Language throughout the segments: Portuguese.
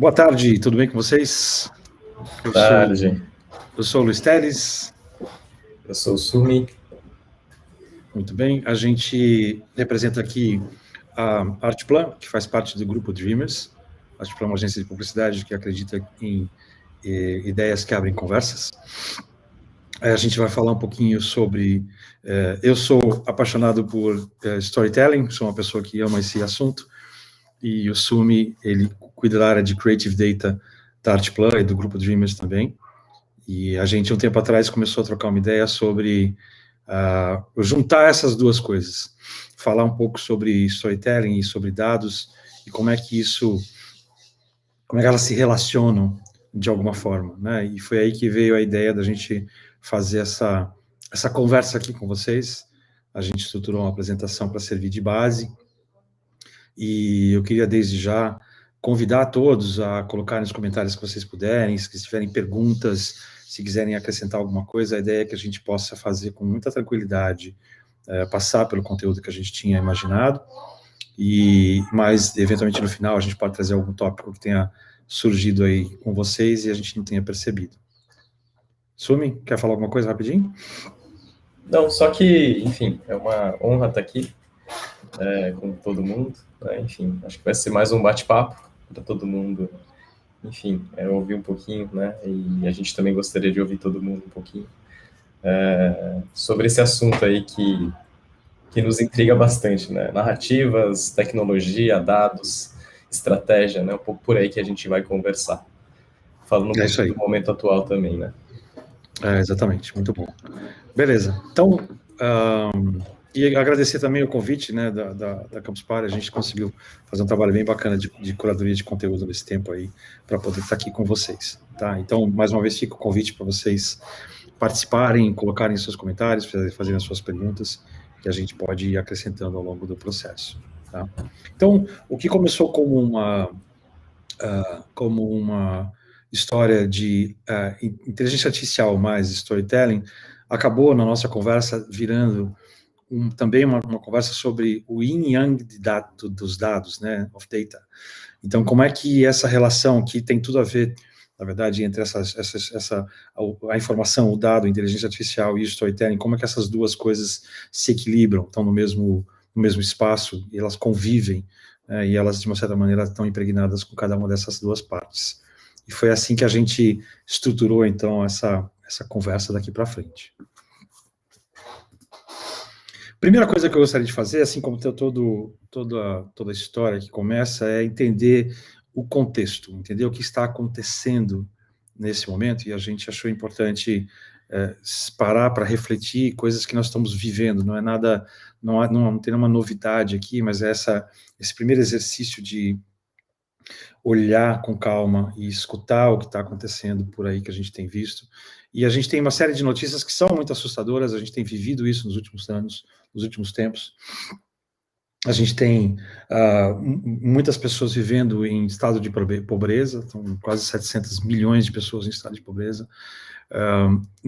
Boa tarde, tudo bem com vocês? Boa tarde. Eu sou o Luiz Teles. Eu sou o Sumi. Muito bem, a gente representa aqui a Artplan, que faz parte do grupo Dreamers. A Artplan é uma agência de publicidade que acredita em ideias que abrem conversas. A gente vai falar um pouquinho sobre... eu sou apaixonado por storytelling, sou uma pessoa que ama esse assunto, e o Sumi, ele cuida da área de Creative Data da Artplan e do grupo Dreamers também. E a gente, um tempo atrás, começou a trocar uma ideia sobre juntar essas duas coisas. Falar um pouco sobre storytelling e sobre dados, e como é que elas se relacionam de alguma forma, né? E foi aí que veio a ideia da gente fazer essa conversa aqui com vocês. A gente estruturou uma apresentação para servir de base, e eu queria, desde já, convidar a todos a colocarem nos comentários que vocês puderem, se tiverem perguntas, se quiserem acrescentar alguma coisa. A ideia é que a gente possa fazer com muita tranquilidade, passar pelo conteúdo que a gente tinha imaginado, mas, eventualmente, no final, a gente pode trazer algum tópico que tenha surgido aí com vocês e a gente não tenha percebido. Sumi, quer falar alguma coisa rapidinho? Não, só que, enfim, é uma honra estar aqui com todo mundo, né? Enfim, acho que vai ser mais um bate-papo para todo mundo, enfim, ouvir um pouquinho, né? E a gente também gostaria de ouvir todo mundo um pouquinho sobre esse assunto aí que nos intriga bastante, né? Narrativas, tecnologia, dados, estratégia, né? Um pouco por aí que a gente vai conversar. Falando um pouco do momento atual também, né? Exatamente, muito bom. Beleza, então, e agradecer também o convite, né, da Campus Party. A gente conseguiu fazer um trabalho bem bacana de curadoria de conteúdo nesse tempo aí, para poder estar aqui com vocês, tá? Então, mais uma vez, fica o convite para vocês participarem, colocarem seus comentários, fazerem as suas perguntas, que a gente pode ir acrescentando ao longo do processo, tá? Então, o que começou como uma história de inteligência artificial mais storytelling, acabou na nossa conversa virando também uma conversa sobre o yin e yang dos dados, né, of data. Então, como é que essa relação, que tem tudo a ver, na verdade, entre a informação, o dado, a inteligência artificial e o storytelling, como é que essas duas coisas se equilibram, estão no mesmo espaço, e elas convivem, e elas, de uma certa maneira, estão impregnadas com cada uma dessas duas partes. E foi assim que a gente estruturou, então, essa conversa daqui para frente. Primeira coisa que eu gostaria de fazer, assim como toda a história que começa, é entender o contexto, entender o que está acontecendo nesse momento, e a gente achou importante parar para refletir coisas que nós estamos vivendo. Não é nada, não tem nenhuma novidade aqui, mas é esse primeiro exercício de olhar com calma e escutar o que está acontecendo por aí, que a gente tem visto. E a gente tem uma série de notícias que são muito assustadoras, a gente tem vivido isso nos últimos anos, nos últimos tempos. A gente tem muitas pessoas vivendo em estado de pobreza, são quase 700 milhões de pessoas em estado de pobreza.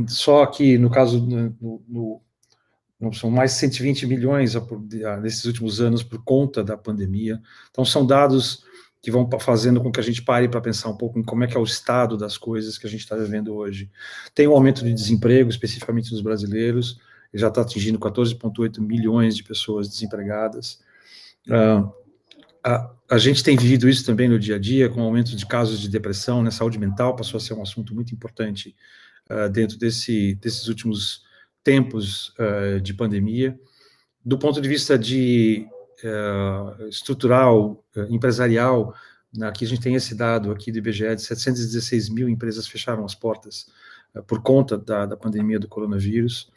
Só que, no caso, são mais de 120 milhões nesses últimos anos por conta da pandemia. Então, são dados que vão fazendo com que a gente pare para pensar um pouco em como é que é o estado das coisas que a gente está vivendo hoje. Tem um aumento de desemprego, especificamente dos brasileiros, ele já está atingindo 14,8 milhões de pessoas desempregadas. A gente tem vivido isso também no dia a dia, com o aumento de casos de depressão, né? Saúde mental passou a ser um assunto muito importante dentro desses últimos tempos de pandemia. Do ponto de vista estrutural, empresarial, aqui a gente tem esse dado aqui do IBGE, de 716 mil empresas fecharam as portas por conta da pandemia do coronavírus.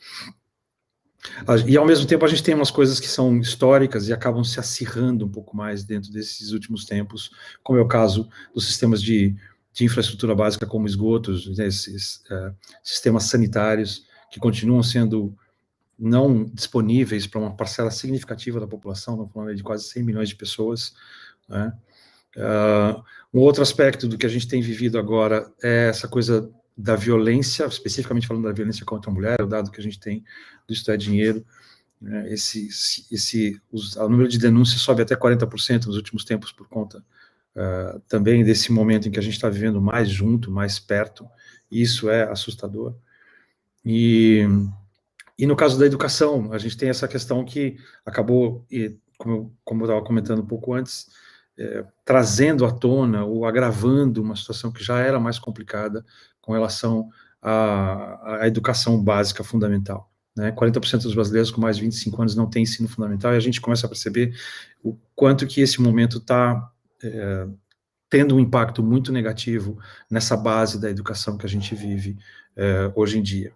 E, ao mesmo tempo, a gente tem umas coisas que são históricas e acabam se acirrando um pouco mais dentro desses últimos tempos, como é o caso dos sistemas de infraestrutura básica, como esgotos, né, esses sistemas sanitários, que continuam sendo não disponíveis para uma parcela significativa da população, estamos falando de quase 100 milhões de pessoas, né? Um outro aspecto do que a gente tem vivido agora é essa coisa da violência, especificamente falando da violência contra a mulher, o dado que a gente tem do Isto é Dinheiro, né? O número de denúncias sobe até 40% nos últimos tempos por conta também desse momento em que a gente está vivendo mais junto, mais perto, e isso é assustador. E no caso da educação, a gente tem essa questão que acabou, como eu estava comentando um pouco antes, trazendo à tona ou agravando uma situação que já era mais complicada com relação à educação básica fundamental. 40% dos brasileiros com mais de 25 anos não têm ensino fundamental, e a gente começa a perceber o quanto que esse momento está tendo um impacto muito negativo nessa base da educação que a gente vive hoje em dia.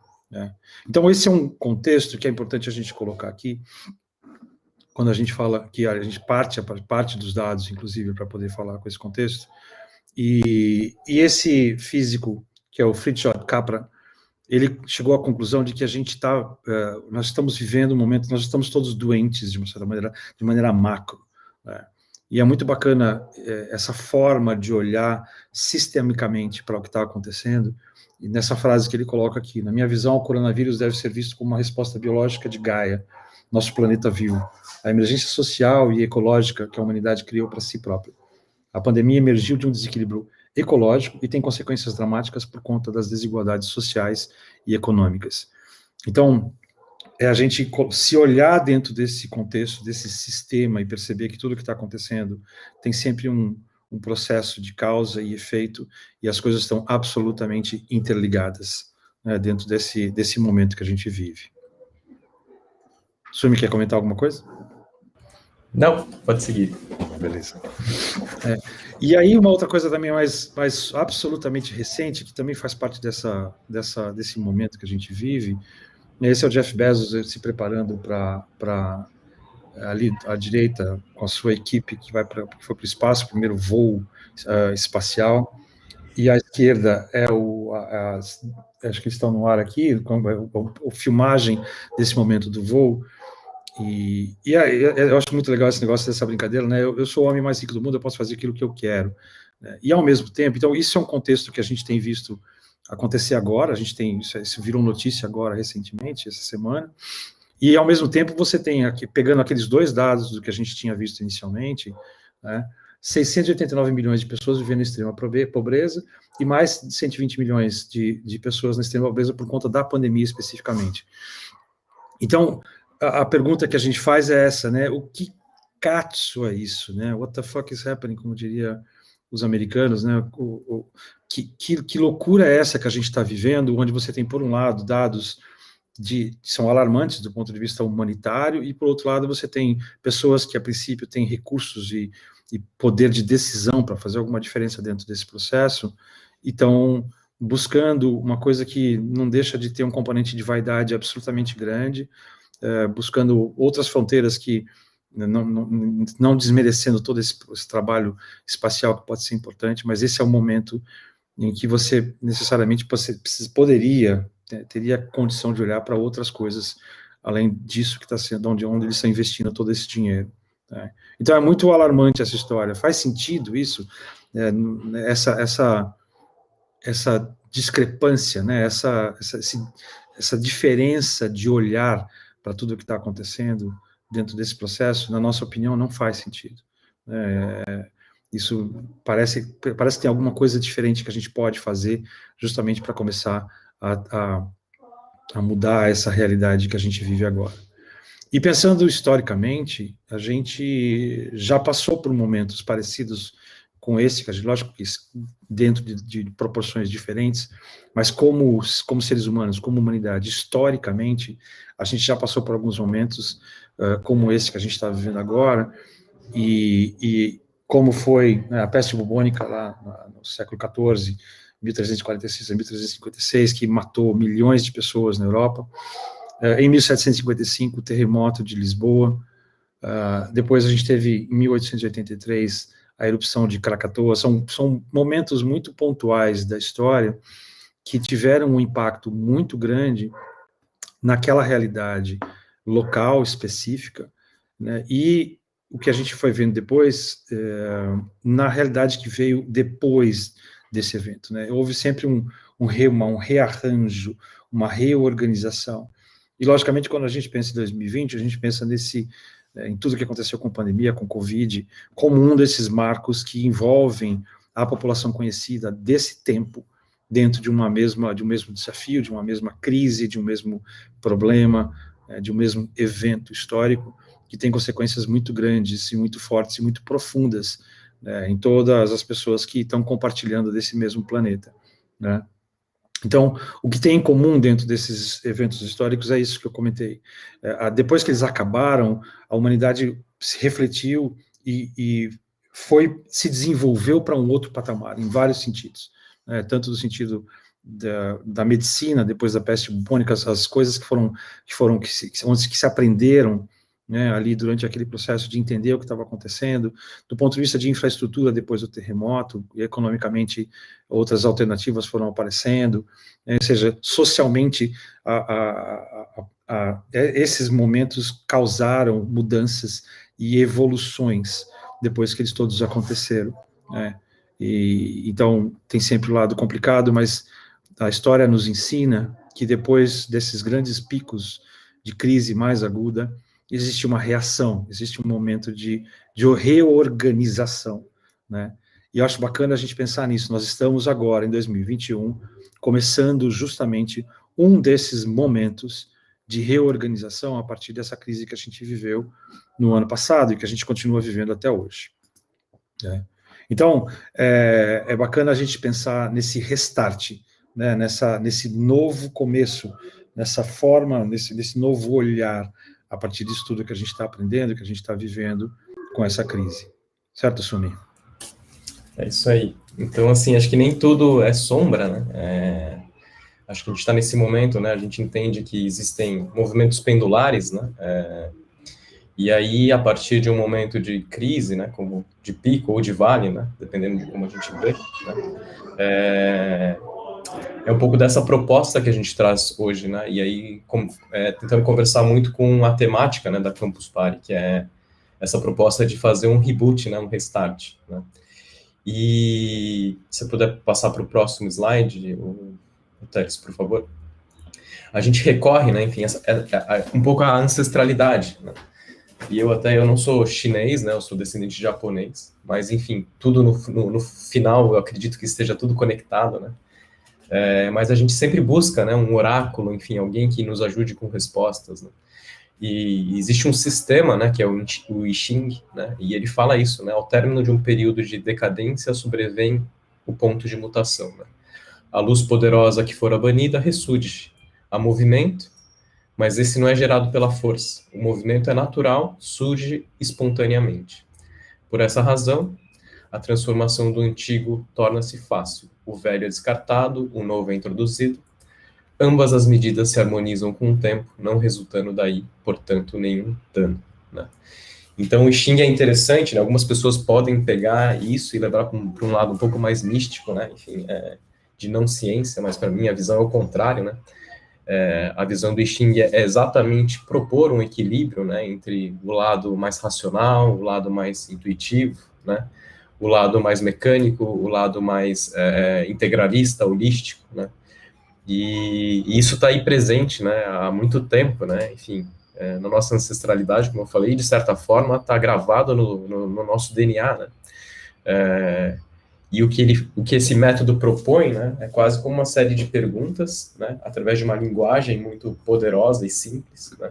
Então, esse é um contexto que é importante a gente colocar aqui, quando a gente fala que a gente parte dos dados, inclusive, para poder falar com esse contexto, e esse físico, que é o Fritjof Capra, ele chegou à conclusão de que a gente nós estamos vivendo um momento, nós estamos todos doentes, de uma certa maneira, de maneira macro, E é muito bacana essa forma de olhar sistemicamente para o que está acontecendo, e nessa frase que ele coloca aqui: na minha visão, o coronavírus deve ser visto como uma resposta biológica de Gaia, nosso planeta viu, a emergência social e ecológica que a humanidade criou para si própria. A pandemia emergiu de um desequilíbrio ecológico e tem consequências dramáticas por conta das desigualdades sociais e econômicas. Então, a gente se olhar dentro desse contexto, desse sistema, e perceber que tudo que está acontecendo tem sempre um processo de causa e efeito, e as coisas estão absolutamente interligadas, dentro desse momento que a gente vive. Sumi, quer comentar alguma coisa? Não, pode seguir. Beleza. E aí, uma outra coisa também mais absolutamente recente, que também faz parte desse momento que a gente vive, esse é o Jeff Bezos se preparando para ali à direita, com a sua equipe, que foi para o espaço, o primeiro voo espacial, e à esquerda é acho que estão no ar aqui, a filmagem desse momento do voo. E eu acho muito legal esse negócio dessa brincadeira, né? Eu sou o homem mais rico do mundo, eu posso fazer aquilo que eu quero, né? E ao mesmo tempo, então isso é um contexto que a gente tem visto acontecer agora, isso virou notícia agora recentemente, essa semana, e ao mesmo tempo você tem aqui, pegando aqueles dois dados do que a gente tinha visto inicialmente, né? 689 milhões de pessoas vivendo na extrema pobreza, e mais de 120 milhões de pessoas na extrema pobreza por conta da pandemia especificamente. Então, a pergunta que a gente faz é essa, né? O que catso é isso, né? What the fuck is happening, como diria os americanos, né? Que loucura é essa que a gente está vivendo, onde você tem, por um lado, dados que são alarmantes do ponto de vista humanitário, e, por outro lado, você tem pessoas que, a princípio, têm recursos e poder de decisão para fazer alguma diferença dentro desse processo, e estão buscando uma coisa que não deixa de ter um componente de vaidade absolutamente grande, buscando outras fronteiras que, não desmerecendo todo esse trabalho espacial que pode ser importante, mas esse é o momento em que você necessariamente teria condição de olhar para outras coisas, além disso que está sendo, onde eles estão investindo todo esse dinheiro. Né? Então é muito alarmante essa história. Faz sentido isso? Essa discrepância, né? Essa diferença de olhar para tudo o que está acontecendo dentro desse processo, na nossa opinião, não faz sentido. Isso parece que tem alguma coisa diferente que a gente pode fazer justamente para começar a mudar essa realidade que a gente vive agora. E pensando historicamente, a gente já passou por momentos parecidos com esse, que a gente, lógico que dentro de proporções diferentes, mas como seres humanos, como humanidade, historicamente, a gente já passou por alguns momentos como esse que a gente está vivendo agora, e como foi, né, a peste bubônica lá no século XIV, 1346 a 1356, que matou milhões de pessoas na Europa. Em 1755, o terremoto de Lisboa. Depois a gente teve, em 1883, a erupção de Krakatoa. São momentos muito pontuais da história que tiveram um impacto muito grande naquela realidade local específica, né, e o que a gente foi vendo depois, na realidade que veio depois desse evento, né? Houve sempre um rearranjo, uma reorganização. E, logicamente, quando a gente pensa em 2020, a gente pensa em tudo que aconteceu com a pandemia, com Covid, como um desses marcos que envolvem a população conhecida desse tempo, dentro de um mesmo desafio, de uma mesma crise, de um mesmo problema, de um mesmo evento histórico, que tem consequências muito grandes e muito fortes e muito profundas, em todas as pessoas que estão compartilhando desse mesmo planeta, né? Então, o que tem em comum dentro desses eventos históricos é isso que eu comentei. Depois que eles acabaram, a humanidade se refletiu e se desenvolveu para um outro patamar, em vários sentidos, tanto no sentido da medicina, depois da peste bubônica, as coisas que se aprenderam, né, ali durante aquele processo de entender o que estava acontecendo, do ponto de vista de infraestrutura depois do terremoto, e economicamente outras alternativas foram aparecendo, ou seja, socialmente esses momentos causaram mudanças e evoluções depois que eles todos aconteceram, né? Então tem sempre o lado complicado, mas a história nos ensina que depois desses grandes picos de crise mais aguda, existe uma reação, existe um momento de reorganização, né? E eu acho bacana a gente pensar nisso. Nós estamos agora, em 2021, começando justamente um desses momentos de reorganização a partir dessa crise que a gente viveu no ano passado e que a gente continua vivendo até hoje, né? Então, é bacana a gente pensar nesse restart, né, nesse novo começo, nessa forma, nesse novo olhar, a partir disso tudo que a gente está aprendendo, que a gente está vivendo com essa crise. Certo, Sumi? É isso aí. Então, assim, acho que nem tudo é sombra, né? Acho que a gente está nesse momento, né? A gente entende que existem movimentos pendulares, né? E aí, a partir de um momento de crise, né? Como de pico ou de vale, né? Dependendo de como a gente vê, né? É um pouco dessa proposta que a gente traz hoje, né? E aí, tentando conversar muito com a temática, né, da Campus Party, que é essa proposta de fazer um reboot, né, um restart, né? E se puder passar para o próximo slide, o Teres, por favor. A gente recorre, né, enfim, um pouco à ancestralidade, né? E eu não sou chinês, né, eu sou descendente de japonês, mas, enfim, tudo no final, eu acredito que esteja tudo conectado, né? Mas a gente sempre busca, né, um oráculo, enfim, alguém que nos ajude com respostas, né? E existe um sistema, né, que é o I Ching, né, e ele fala isso, né, ao término de um período de decadência sobrevém o ponto de mutação, né? A luz poderosa que fora banida ressurge. Há movimento, mas esse não é gerado pela força. O movimento é natural, surge espontaneamente. Por essa razão, a transformação do antigo torna-se fácil. O velho é descartado, o novo é introduzido. Ambas as medidas se harmonizam com o tempo, não resultando daí, portanto, nenhum dano, né? Então, o I Ching é interessante, né? Algumas pessoas podem pegar isso e levar para um lado um pouco mais místico, né? Enfim, de não ciência, mas para mim a visão é o contrário, né? A visão do I Ching é exatamente propor um equilíbrio, né, entre o lado mais racional, o lado mais intuitivo, né, o lado mais mecânico, o lado mais integralista, holístico, né, e isso está aí presente, né, há muito tempo, né, enfim, na nossa ancestralidade, como eu falei, de certa forma está gravado no nosso DNA, né, e o que esse método propõe, né, é quase como uma série de perguntas, né, através de uma linguagem muito poderosa e simples, né,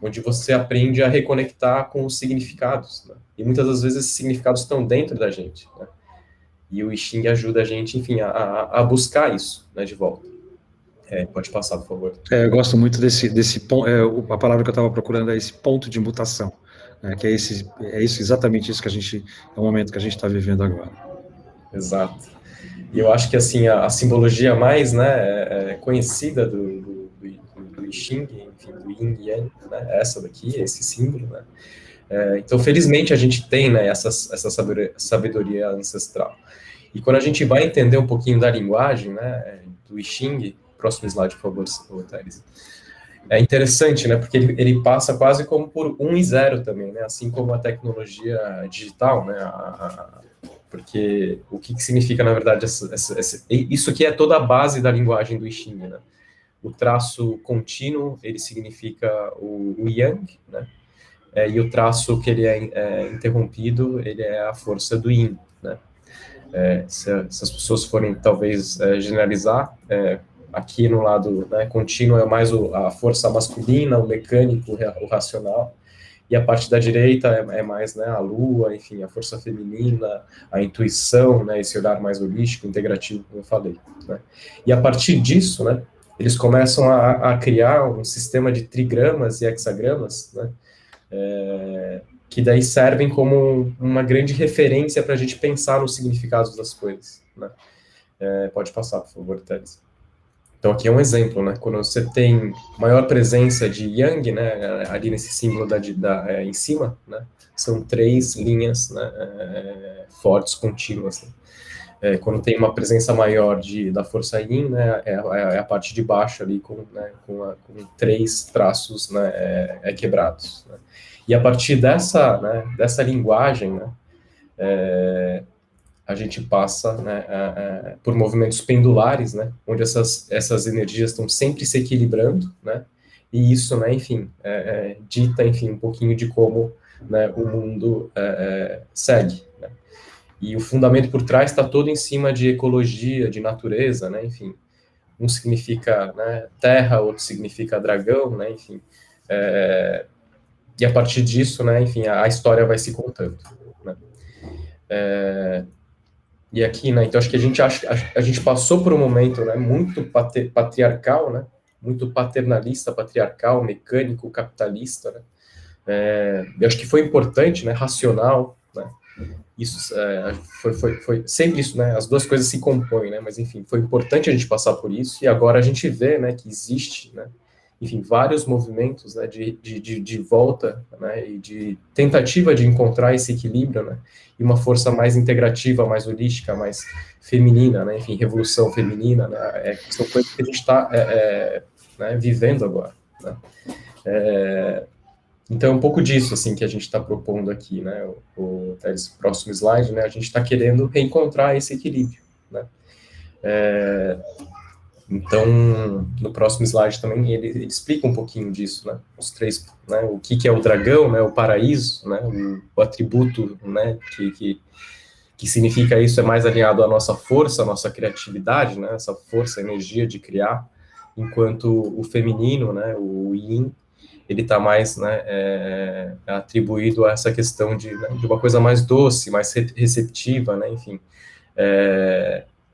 onde você aprende a reconectar com os significados, né, e muitas das vezes esses significados estão dentro da gente, né, e o I Ching ajuda a gente, enfim, a buscar isso, né, de volta. Pode passar, por favor. Eu gosto muito desse ponto, a palavra que eu estava procurando é esse ponto de mutação, né, que é exatamente isso que é o momento que a gente está vivendo agora. Exato. E eu acho que, assim, a simbologia mais, né, conhecida do I Ching, enfim, do Yin e Yang, né, essa daqui, esse símbolo, né. Então, felizmente, a gente tem, né, essa sabedoria ancestral. E quando a gente vai entender um pouquinho da linguagem, né, do I Ching, próximo slide, por favor, Thales. É interessante, né, porque ele passa quase como por 1 e 0 também, né, assim como a tecnologia digital, né, porque o que significa, na verdade, isso aqui é toda a base da linguagem do I Ching, né? O traço contínuo, ele significa o Yang, né? e o traço que ele é interrompido, ele é a força do yin, né? Se as pessoas forem, talvez, generalizar, aqui no lado, né, contínuo é mais a força masculina, o mecânico, o racional, e a parte da direita é mais, né, a lua, enfim, a força feminina, a intuição, né, esse olhar mais holístico, integrativo, como eu falei, né? E a partir disso, né, eles começam a criar um sistema de trigramas e hexagramas, né, que daí servem como uma grande referência para a gente pensar nos significados das coisas, né? Pode passar, por favor, Thales. Então, aqui é um exemplo, né? Quando você tem maior presença de Yang, né, ali nesse símbolo em cima, né, são 3 linhas, né, fortes, contínuas, né? Quando tem uma presença maior da força Yin, né, é a parte de baixo ali com 3 traços, né, quebrados, né? E a partir dessa linguagem, né, a gente passa, né, por movimentos pendulares, né, onde essas energias estão sempre se equilibrando, né, e isso, né, enfim, dita, enfim, um pouquinho de como, né, o mundo segue, né. E o fundamento por trás está todo em cima de ecologia, de natureza, né, enfim, um significa, né, terra, outro significa dragão, né, enfim, e a partir disso, né, enfim, a história vai se contando, né. E aqui, né, então acho que a gente passou por um momento, né, muito patriarcal, né, muito paternalista, patriarcal, mecânico, capitalista, né. Eu acho que foi importante, né, racional, né, isso foi sempre isso, né, as duas coisas se compõem, né, mas enfim, foi importante a gente passar por isso, e agora a gente vê, né, que existe, né, enfim, vários movimentos, né, de volta, né, e de tentativa de encontrar esse equilíbrio, né, e uma força mais integrativa, mais holística, mais feminina, né, enfim, revolução feminina, né, são coisas que a gente está né, vivendo agora, né. Então, é um pouco disso, assim, que a gente está propondo aqui, né, esse próximo slide, né, a gente está querendo reencontrar esse equilíbrio, né. Então, no próximo slide também ele explica um pouquinho disso, né, os 3, né, o que é o dragão, né, o paraíso, né, o atributo, né, que significa isso é mais alinhado à nossa força, à nossa criatividade, né, essa força, energia de criar, enquanto o feminino, né, o yin, ele está mais, né, atribuído a essa questão de uma coisa mais doce, mais receptiva, né, enfim,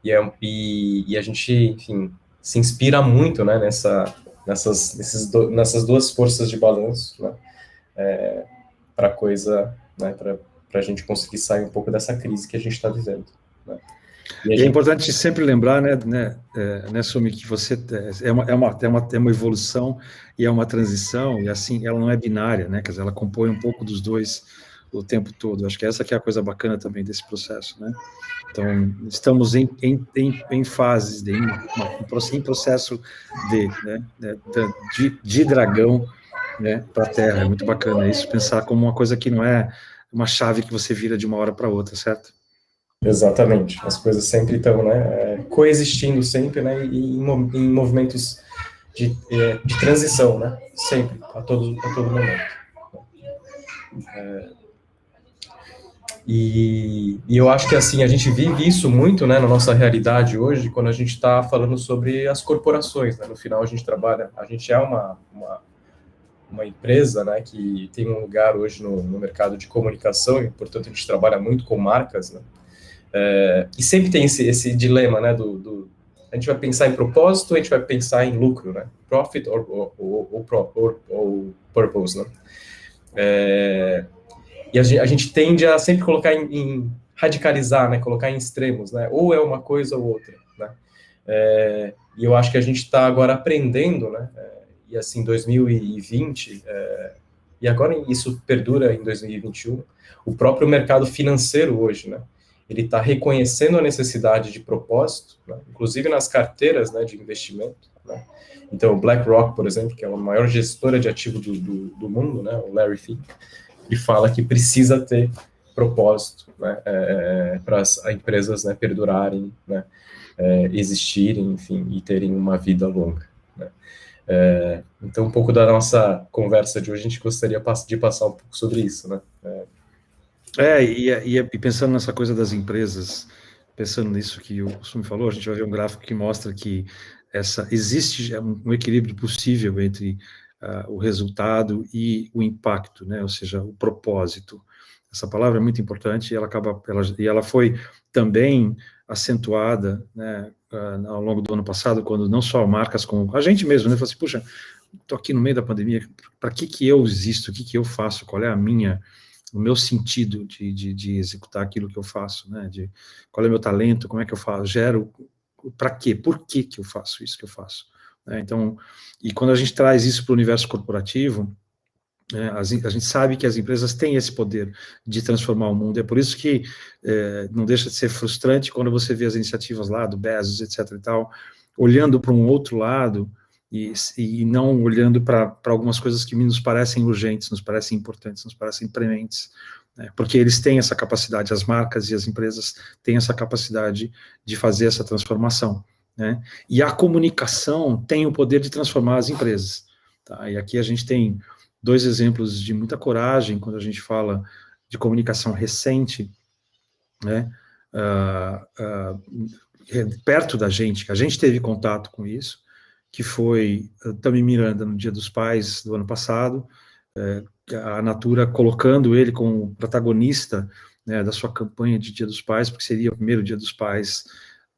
e a gente, enfim, se inspira muito, né, nessas duas forças de balanço, né, para coisa, né, para a gente conseguir sair um pouco dessa crise que a gente está vivendo, né. E é importante sempre lembrar, né, Sumi, que você é uma evolução e é uma transição, e assim, ela não é binária, né, quer dizer, ela compõe um pouco dos dois o tempo todo. Acho que essa que é a coisa bacana também desse processo, né. Então, estamos em fases, em processo de dragão, né, para a Terra. É muito bacana isso, pensar como uma coisa que não é uma chave que você vira de uma hora para outra, certo? Exatamente, as coisas sempre estão, né, coexistindo sempre, né, e em movimentos de transição, né, sempre, a todo momento. E eu acho que, assim, a gente vive isso muito, né, na nossa realidade hoje, quando a gente está falando sobre as corporações, né, no final a gente é uma empresa, né, que tem um lugar hoje no mercado de comunicação, e, portanto, a gente trabalha muito com marcas, né, e sempre tem esse dilema, né, a gente vai pensar em propósito, a gente vai pensar em lucro, né, profit or purpose, né. E a gente tende a sempre colocar radicalizar, né, colocar em extremos, né, ou é uma coisa ou outra, né. E eu acho que a gente está agora aprendendo, né, e assim, 2020, e agora isso perdura em 2021, o próprio mercado financeiro hoje, né, ele está reconhecendo a necessidade de propósito, né, inclusive nas carteiras, né, de investimento, né. Então, o BlackRock, por exemplo, que é a maior gestora de ativo do mundo, né, o Larry Fink, ele fala que precisa ter propósito, né, para as empresas, né, perdurarem, né, existirem, enfim, e terem uma vida longa, né. Então, um pouco da nossa conversa de hoje, a gente gostaria de passar um pouco sobre isso, né? E pensando nessa coisa das empresas, pensando nisso que o Sumi falou, a gente vai ver um gráfico que mostra que existe um equilíbrio possível entre o resultado e o impacto, né? Ou seja, o propósito. Essa palavra é muito importante e ela foi também acentuada, né, ao longo do ano passado, quando não só marcas como a gente mesmo, né, falou assim, puxa, estou aqui no meio da pandemia, para que eu existo, o que eu faço, qual é o meu sentido de executar aquilo que eu faço, né, qual é o meu talento, como é que eu faço, para quê, por que eu faço isso que eu faço, né? Então, e quando a gente traz isso para o universo corporativo, a gente sabe que as empresas têm esse poder de transformar o mundo, é por isso que não deixa de ser frustrante quando você vê as iniciativas lá do Bezos, etc. e tal, olhando para um outro lado e não olhando para algumas coisas que nos parecem urgentes, nos parecem importantes, nos parecem prementes, né? Porque eles têm essa capacidade, as marcas e as empresas têm essa capacidade de fazer essa transformação, né? E a comunicação tem o poder de transformar as empresas, tá? E aqui a gente tem dois exemplos de muita coragem quando a gente fala de comunicação recente, né, perto da gente, que a gente teve contato com isso, que foi Tami Miranda no Dia dos Pais do ano passado, a Natura colocando ele como protagonista, né, da sua campanha de Dia dos Pais, porque seria o primeiro Dia dos Pais,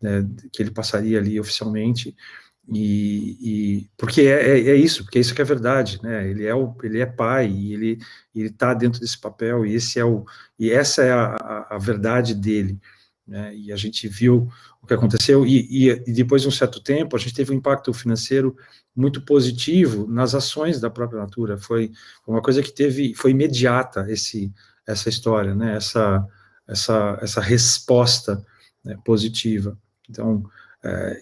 né, que ele passaria ali oficialmente, porque é isso, porque isso que é verdade, né? Ele é pai e ele está dentro desse papel e essa é a verdade dele, né? E a gente viu o que aconteceu e depois de um certo tempo a gente teve um impacto financeiro muito positivo nas ações da própria Natura. Foi uma coisa que foi imediata essa história, né? Essa resposta, né, positiva. Então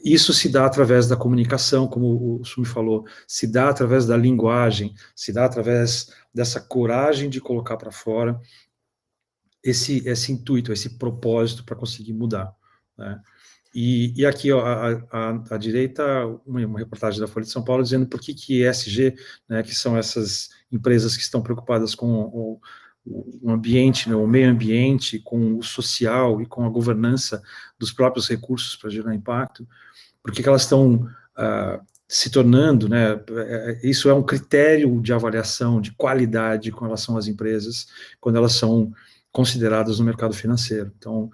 isso se dá através da comunicação, como o Sumi falou, se dá através da linguagem, se dá através dessa coragem de colocar para fora esse intuito, esse propósito para conseguir mudar, né? E aqui, ó, à direita, uma reportagem da Folha de São Paulo dizendo por que ESG, né, que são essas empresas que estão preocupadas com o ambiente, né, o meio ambiente, com o social e com a governança dos próprios recursos para gerar impacto, por que elas estão se tornando, né, isso é um critério de avaliação de qualidade com relação às empresas, quando elas são consideradas no mercado financeiro. Então,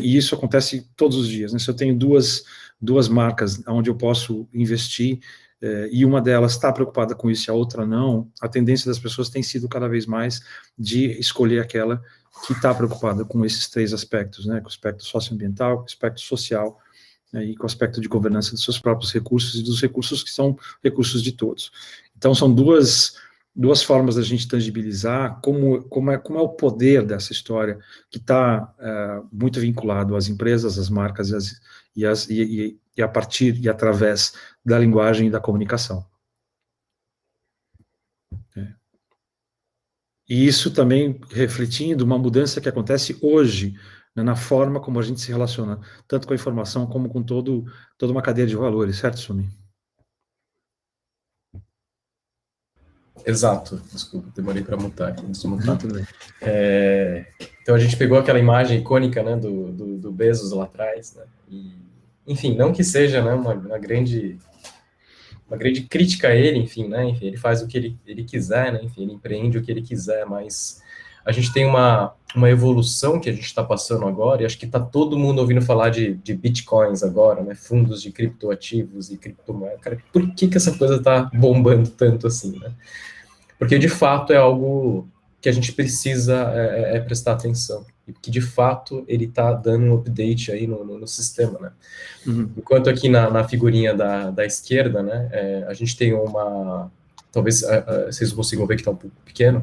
e isso acontece todos os dias, né, se eu tenho duas marcas onde eu posso investir, e uma delas está preocupada com isso e a outra não, a tendência das pessoas tem sido cada vez mais de escolher aquela que está preocupada com esses três aspectos, né, com o aspecto socioambiental, com o aspecto social, né, e com o aspecto de governança dos seus próprios recursos e dos recursos que são recursos de todos. Então, são duas formas da gente tangibilizar como é o poder dessa história, que está muito vinculado às empresas, às marcas e a partir e através da linguagem e da comunicação. E isso também refletindo uma mudança que acontece hoje, né, na forma como a gente se relaciona, tanto com a informação como com toda uma cadeia de valores, certo, Sumi? Exato, desculpa, demorei para mutar aqui, então a gente pegou aquela imagem icônica, né, do Bezos lá atrás, né, e, enfim, não que seja, né, uma grande crítica a ele, enfim, né, enfim, ele faz o que ele quiser, né, enfim, ele empreende o que ele quiser, mas a gente tem uma evolução que a gente está passando agora, e acho que está todo mundo ouvindo falar de bitcoins agora, né, fundos de criptoativos e criptomoedas. Cara, por que essa coisa está bombando tanto assim, né? Porque, de fato, é algo que a gente precisa prestar atenção, e que, de fato, ele está dando um update aí no sistema, né? Uhum. Enquanto aqui na figurinha da esquerda, né, a gente tem talvez vocês consigam ver que está um pouco pequeno,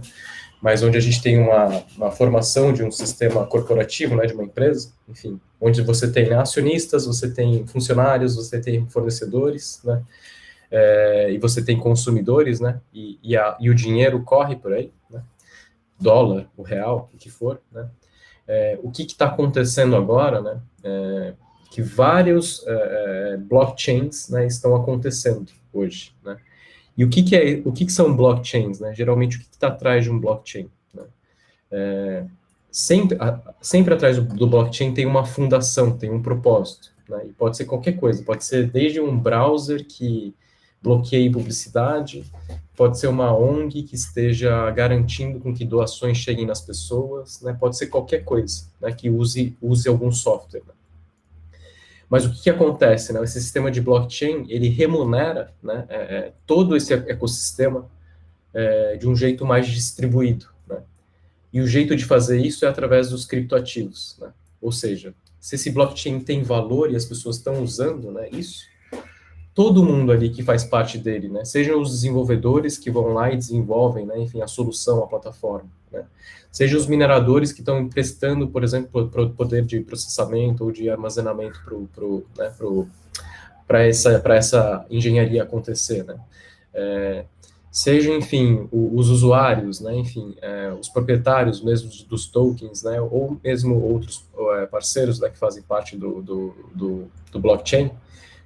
mas onde a gente tem uma formação de um sistema corporativo, né, de uma empresa, enfim, onde você tem acionistas, você tem funcionários, você tem fornecedores, né, e você tem consumidores, né, e o dinheiro corre por aí, né, dólar, o real, o que for, né, o que está acontecendo agora, né, que vários blockchains, né, estão acontecendo hoje, né, E o que são blockchains, né? Geralmente, o que está atrás de um blockchain? Né? Sempre atrás do blockchain tem uma fundação, tem um propósito, né? E pode ser qualquer coisa, pode ser desde um browser que bloqueie publicidade, pode ser uma ONG que esteja garantindo com que doações cheguem nas pessoas, né? Pode ser qualquer coisa, né? Que use algum software. Né? Mas o que acontece, né? Esse sistema de blockchain, ele remunera, né, todo esse ecossistema de um jeito mais distribuído, né? E o jeito de fazer isso é através dos criptoativos, né? Ou seja, se esse blockchain tem valor e as pessoas estão usando, né, isso, todo mundo ali que faz parte dele, né, sejam os desenvolvedores que vão lá e desenvolvem, né, enfim, a solução, a plataforma, né, sejam os mineradores que estão emprestando, por exemplo, poder de processamento ou de armazenamento para essa engenharia acontecer, né, sejam, enfim, os usuários, né, enfim, os proprietários mesmo dos tokens, né, ou mesmo outros parceiros, né, que fazem parte do blockchain,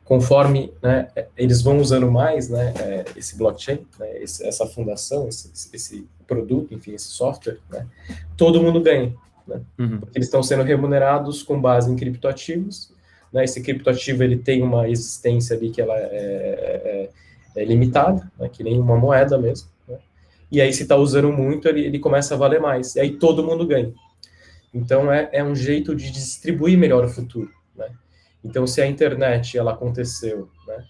conforme, né, eles vão usando mais, né, esse blockchain, né, essa fundação, esse produto, enfim, esse software, né, todo mundo ganha, né, porque eles estão sendo remunerados com base em criptoativos, né, esse criptoativo ele tem uma existência ali que ela é limitada, né, que nem uma moeda mesmo, né, e aí se está usando muito, ele começa a valer mais, e aí todo mundo ganha. Então é um jeito de distribuir melhor o futuro, né. Então, se a internet, ela aconteceu, né,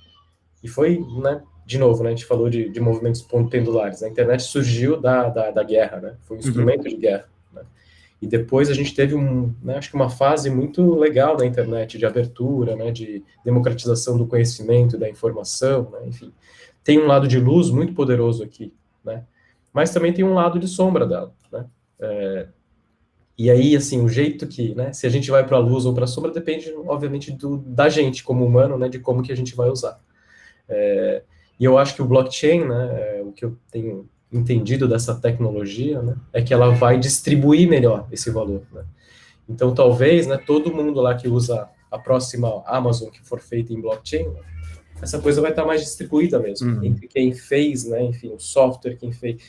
e foi, né, de novo, né, a gente falou de movimentos pendulares, a internet surgiu da guerra, né, foi um instrumento de guerra, né, e depois a gente teve né, acho que uma fase muito legal da internet, de abertura, né, de democratização do conhecimento, da informação, né, enfim, tem um lado de luz muito poderoso aqui, né, mas também tem um lado de sombra dela, né, e aí, assim, o jeito que, né, se a gente vai para a luz ou para a sombra, depende, obviamente, da gente, como humano, né, de como que a gente vai usar. E eu acho que o blockchain, né, o que eu tenho entendido dessa tecnologia, né, é que ela vai distribuir melhor esse valor, né. Então, talvez, né, todo mundo lá que usa a próxima Amazon que for feita em blockchain, né, essa coisa vai estar mais distribuída mesmo, entre quem fez, né, enfim, o software,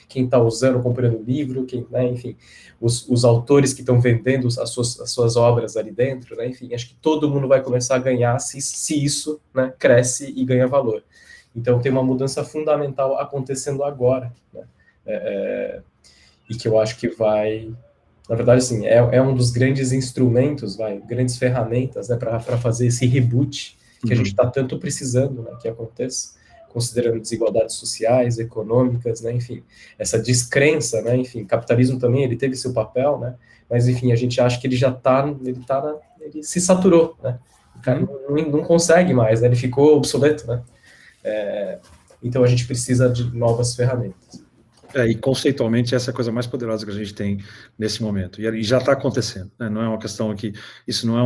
quem está usando, comprando livro, né, enfim, os autores que estão vendendo as suas obras ali dentro, né, enfim, acho que todo mundo vai começar a ganhar se isso, né, cresce e ganha valor. Então, tem uma mudança fundamental acontecendo agora, né, e que eu acho que vai, na verdade, assim, é um dos grandes instrumentos, grandes ferramentas, né, para fazer esse reboot que a gente está tanto precisando, né, que aconteça, considerando desigualdades sociais, econômicas, né, enfim, essa descrença, né, enfim, capitalismo também, ele teve seu papel, né, mas, enfim, a gente acha que ele ele se saturou, né, o cara não consegue mais, né, ele ficou obsoleto, né, então a gente precisa de novas ferramentas. E conceitualmente essa é a coisa mais poderosa que a gente tem nesse momento, e já está acontecendo, né, não é uma questão que, isso não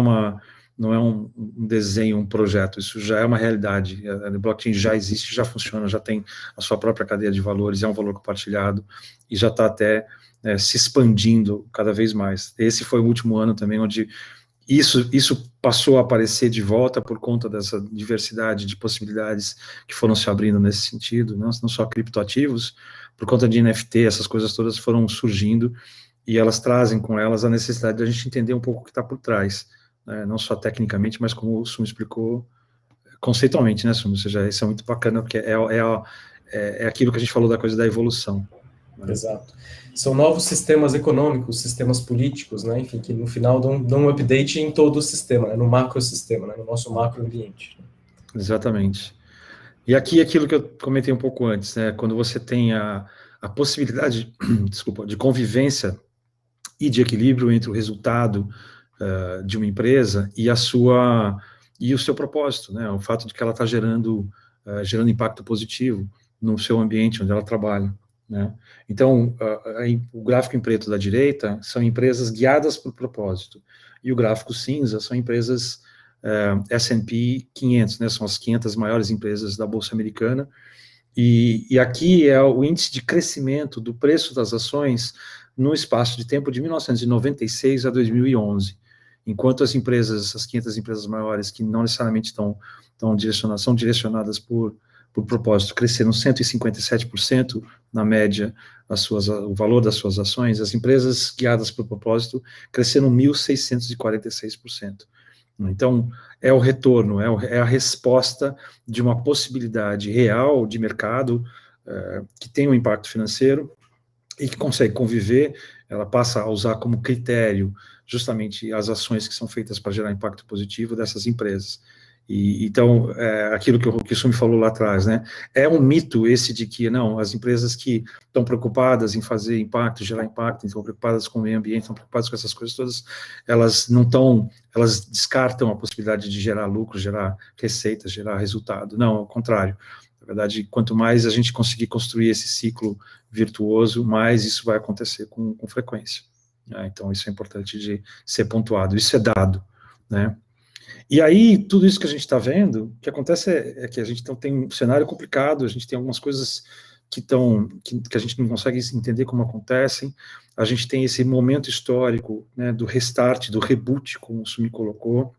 é um desenho, um projeto, isso já é uma realidade, a blockchain já existe, já funciona, já tem a sua própria cadeia de valores, é um valor compartilhado, e já está até se expandindo cada vez mais. Esse foi o último ano também onde isso passou a aparecer de volta por conta dessa diversidade de possibilidades que foram se abrindo nesse sentido, não só criptoativos, por conta de NFT, essas coisas todas foram surgindo, e elas trazem com elas a necessidade de a gente entender um pouco o que está por trás, não só tecnicamente, mas como o Sumo explicou, conceitualmente, né, Sumo? Ou seja, isso é muito bacana, porque é aquilo que a gente falou da coisa da evolução. Né? Exato. São novos sistemas econômicos, sistemas políticos, né, enfim, que no final dão um update em todo o sistema, né, no macrosistema, né, no nosso macroambiente. Exatamente. E aqui aquilo que eu comentei um pouco antes, né, quando você tem a possibilidade, desculpa, de convivência e de equilíbrio entre o resultado de uma empresa e o seu propósito, né? O fato de que ela está gerando impacto positivo no seu ambiente onde ela trabalha, né? Então, o gráfico em preto da direita são empresas guiadas por propósito, e o gráfico cinza são empresas S&P 500, né? São as 500 maiores empresas da Bolsa Americana, e aqui é o índice de crescimento do preço das ações no espaço de tempo de 1996 a 2011. Enquanto as 500 empresas maiores, que não necessariamente são direcionadas por por propósito cresceram 157% na média o valor das suas ações, as empresas guiadas por propósito cresceram 1.646%. Então, é o retorno, é a resposta de uma possibilidade real de mercado que tem um impacto financeiro e que consegue conviver, ela passa a usar como critério justamente as ações que são feitas para gerar impacto positivo dessas empresas. Então, aquilo que o Sumi falou lá atrás, né, é um mito esse de que, não, as empresas que estão preocupadas em fazer impacto, gerar impacto, estão preocupadas com o meio ambiente, estão preocupadas com essas coisas todas, elas não estão, elas descartam a possibilidade de gerar lucro, gerar receita, gerar resultado. Não, ao contrário. Na verdade, quanto mais a gente conseguir construir esse ciclo virtuoso, mais isso vai acontecer com frequência. Então, isso é importante de ser pontuado, isso é dado, né? E aí, tudo isso que a gente está vendo, o que acontece é que a gente tem um cenário complicado, a gente tem algumas coisas que a gente não consegue entender como acontecem, a gente tem esse momento histórico, né, do restart, do reboot, como o Sumi colocou.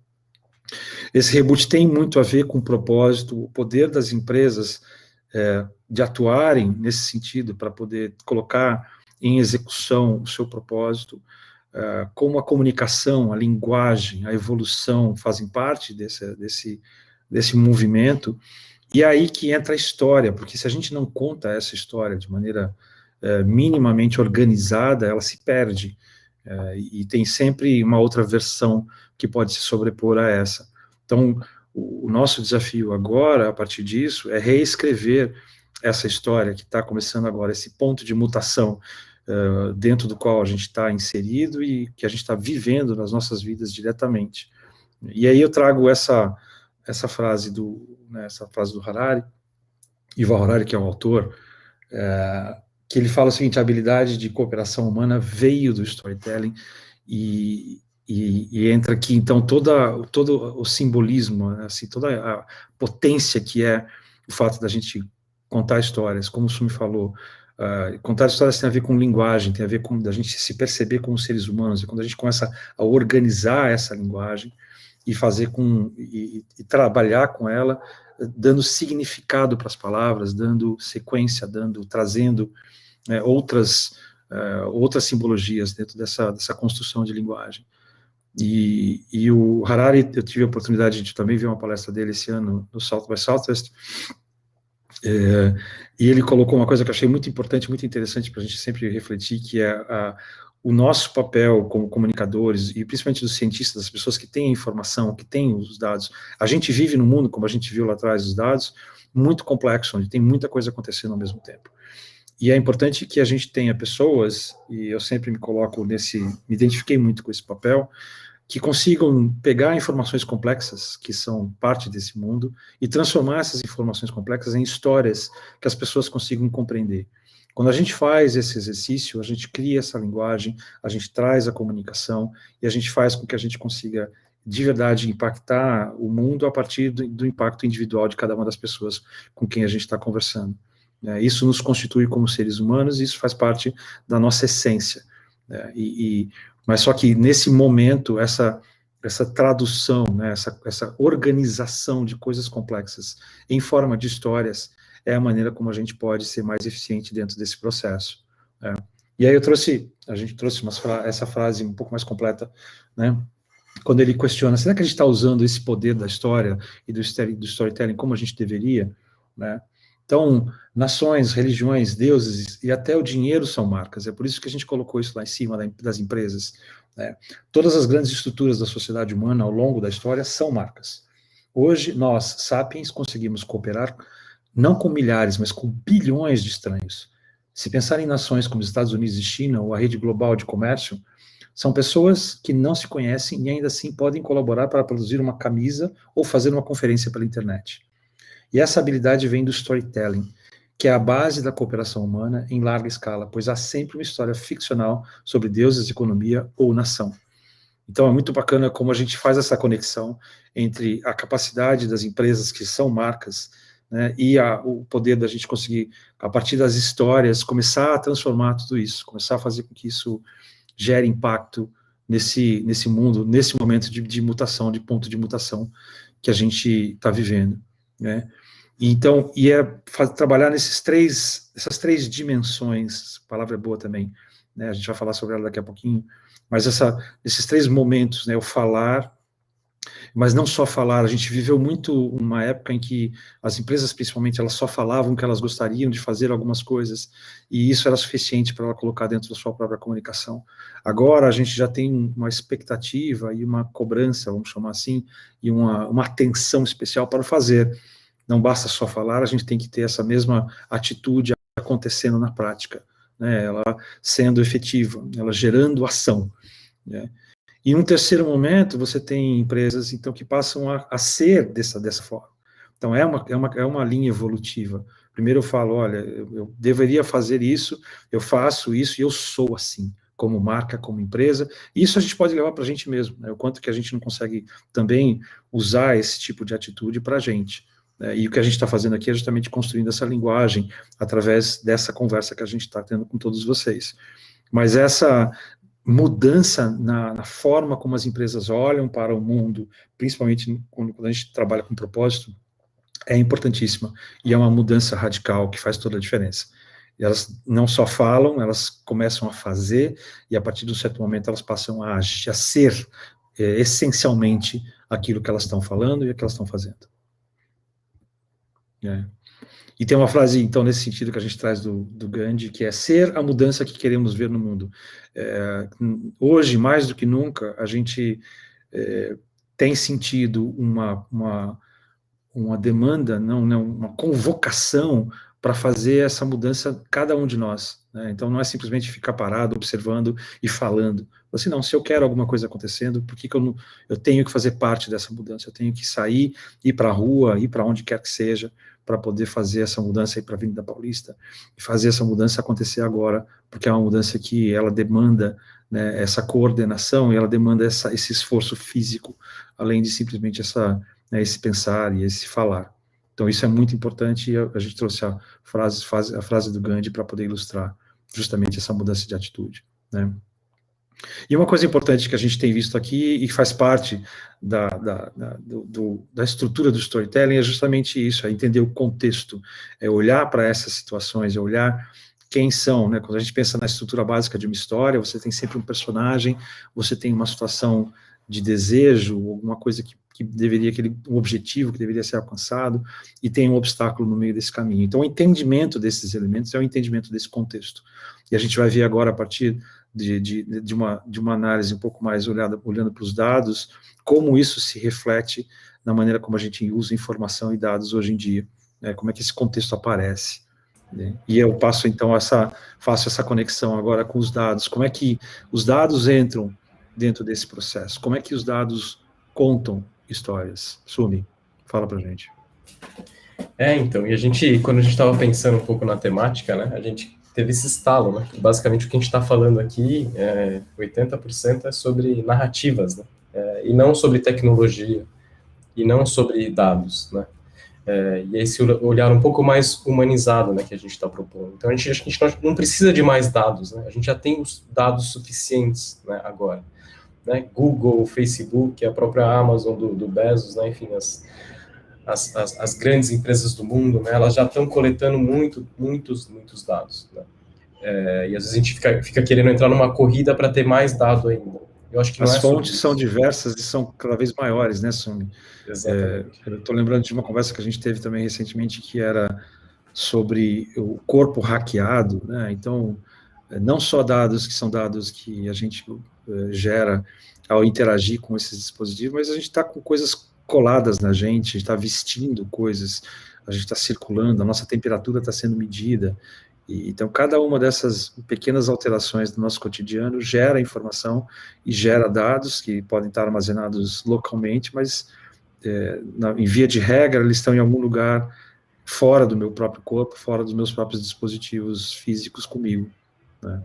Esse reboot tem muito a ver com o propósito, o poder das empresas de atuarem nesse sentido, para poder colocar em execução o seu propósito, como a comunicação, a linguagem, a evolução fazem parte desse movimento, e aí que entra a história, porque se a gente não conta essa história de maneira minimamente organizada, ela se perde, e tem sempre uma outra versão que pode se sobrepor a essa. Então, o nosso desafio agora, a partir disso, é reescrever essa história que está começando agora, esse ponto de mutação, dentro do qual a gente está inserido e que a gente está vivendo nas nossas vidas diretamente. E aí eu trago essa frase essa frase do Harari, Yuval Harari, que é o autor, que ele fala o seguinte: a habilidade de cooperação humana veio do storytelling, e entra aqui, então, todo o simbolismo, assim, toda a potência que é o fato da gente contar histórias, como o Sumi falou. Contar histórias tem a ver com linguagem, tem a ver com a gente se perceber como seres humanos, e quando a gente começa a organizar essa linguagem e fazer e trabalhar com ela, dando significado para as palavras, dando sequência, trazendo outras simbologias dentro dessa construção de linguagem. E o Harari, eu tive a oportunidade de também ver uma palestra dele esse ano no South by Southwest, e ele colocou uma coisa que eu achei muito importante, muito interessante para a gente sempre refletir, que é o nosso papel como comunicadores, e principalmente dos cientistas, das pessoas que têm a informação, que têm os dados. A gente vive num mundo, como a gente viu lá atrás, os dados, muito complexo, onde tem muita coisa acontecendo ao mesmo tempo. E é importante que a gente tenha pessoas, e eu sempre me identifiquei muito com esse papel, que consigam pegar informações complexas, que são parte desse mundo, e transformar essas informações complexas em histórias que as pessoas consigam compreender. Quando a gente faz esse exercício, a gente cria essa linguagem, a gente traz a comunicação, e a gente faz com que a gente consiga, de verdade, impactar o mundo a partir do impacto individual de cada uma das pessoas com quem a gente está conversando. Isso nos constitui como seres humanos, e isso faz parte da nossa essência. Mas só que, nesse momento, essa tradução, né, essa organização de coisas complexas em forma de histórias é a maneira como a gente pode ser mais eficiente dentro desse processo. E aí a gente trouxe essa frase um pouco mais completa, né, quando ele questiona: será que a gente está usando esse poder da história e do storytelling como a gente deveria, né? Então, nações, religiões, deuses e até o dinheiro são marcas. É por isso que a gente colocou isso lá em cima das empresas, né? Todas as grandes estruturas da sociedade humana ao longo da história são marcas. Hoje, nós, sapiens, conseguimos cooperar não com milhares, mas com bilhões de estranhos. Se pensar em nações como os Estados Unidos e China, ou a rede global de comércio, são pessoas que não se conhecem e ainda assim podem colaborar para produzir uma camisa ou fazer uma conferência pela internet. E essa habilidade vem do storytelling, que é a base da cooperação humana em larga escala, pois há sempre uma história ficcional sobre deuses, economia ou nação. Então é muito bacana como a gente faz essa conexão entre a capacidade das empresas que são marcas, né, e o poder da gente conseguir, a partir das histórias, começar a transformar tudo isso, começar a fazer com que isso gere impacto nesse mundo, nesse momento de mutação, de ponto de mutação que a gente está vivendo, né? Então, trabalhar essas três dimensões, a palavra é boa também, né? A gente vai falar sobre ela daqui a pouquinho, mas esses três momentos, né? O falar, mas não só falar, a gente viveu muito uma época em que as empresas, principalmente, elas só falavam que elas gostariam de fazer algumas coisas, e isso era suficiente para ela colocar dentro da sua própria comunicação. Agora, a gente já tem uma expectativa e uma cobrança, vamos chamar assim, e uma atenção especial para fazer. Não basta só falar, a gente tem que ter essa mesma atitude acontecendo na prática, né? Ela sendo efetiva, ela gerando ação, né? E um terceiro momento, você tem empresas, então, que passam a ser dessa forma. Então, é uma linha evolutiva. Primeiro eu falo, olha, eu deveria fazer isso, eu faço isso e eu sou assim, como marca, como empresa. E isso a gente pode levar para a gente mesmo, né? O quanto que a gente não consegue também usar esse tipo de atitude para a gente. E o que a gente está fazendo aqui é justamente construindo essa linguagem através dessa conversa que a gente está tendo com todos vocês. Mas essa mudança na forma como as empresas olham para o mundo, principalmente quando a gente trabalha com propósito, é importantíssima, e é uma mudança radical que faz toda a diferença. E elas não só falam, elas começam a fazer, e a partir de um certo momento elas passam a ser essencialmente aquilo que elas estão falando e o que elas estão fazendo. E tem uma frase, então, nesse sentido que a gente traz do Gandhi, que é ser a mudança que queremos ver no mundo. Hoje, mais do que nunca, a gente tem sentido uma demanda, uma convocação para fazer essa mudança, cada um de nós, né? Então, não é simplesmente ficar parado, observando e falando. Assim, não, se eu quero alguma coisa acontecendo, por que eu tenho que fazer parte dessa mudança? Eu tenho que sair, ir para a rua, ir para onde quer que seja, para poder fazer essa mudança, ir para a Avenida Paulista, e fazer essa mudança acontecer agora, porque é uma mudança que ela demanda, né, essa coordenação, e ela demanda esse esforço físico, além de simplesmente esse pensar e esse falar. Então, isso é muito importante, e a gente trouxe a frase do Gandhi para poder ilustrar justamente essa mudança de atitude, né? E uma coisa importante que a gente tem visto aqui, e que faz parte da estrutura do storytelling, é justamente isso, é entender o contexto, é olhar para essas situações, é olhar quem são, né? Quando a gente pensa na estrutura básica de uma história, você tem sempre um personagem, você tem uma situação de desejo, alguma coisa que deveria, um objetivo que deveria ser alcançado, e tem um obstáculo no meio desse caminho. Então, o entendimento desses elementos é o entendimento desse contexto. E a gente vai ver agora, a partir de uma análise um pouco mais olhando para os dados, como isso se reflete na maneira como a gente usa informação e dados hoje em dia, né? Como é que esse contexto aparece, né? E eu faço essa conexão agora com os dados, como é que os dados entram dentro desse processo, como é que os dados contam histórias. Sumi, fala pra gente. Então, e quando a gente estava pensando um pouco na temática, né, a gente teve esse estalo, né, basicamente o que a gente está falando aqui, 80% é sobre narrativas, né, e não sobre tecnologia, e não sobre dados, né, e esse olhar um pouco mais humanizado, né, que a gente está propondo. Então, acho que a gente não precisa de mais dados, né, a gente já tem os dados suficientes, né, agora. Né, Google, Facebook, a própria Amazon do Bezos, né, enfim, as grandes empresas do mundo, né, elas já estão coletando muitos dados, né? E às vezes a gente fica querendo entrar numa corrida para ter mais dado ainda. Eu acho que as fontes são diversas e são cada vez maiores, né, Sumi? Exatamente. Eu estou lembrando de uma conversa que a gente teve também recentemente, que era sobre o corpo hackeado, né? Então, não só dados que são dados que a gente gera ao interagir com esses dispositivos, mas a gente está com coisas coladas na gente, a gente está vestindo coisas, a gente está circulando, a nossa temperatura está sendo medida. Então, cada uma dessas pequenas alterações do nosso cotidiano gera informação e gera dados que podem estar armazenados localmente, mas, em via de regra, eles estão em algum lugar fora do meu próprio corpo, fora dos meus próprios dispositivos físicos comigo, né?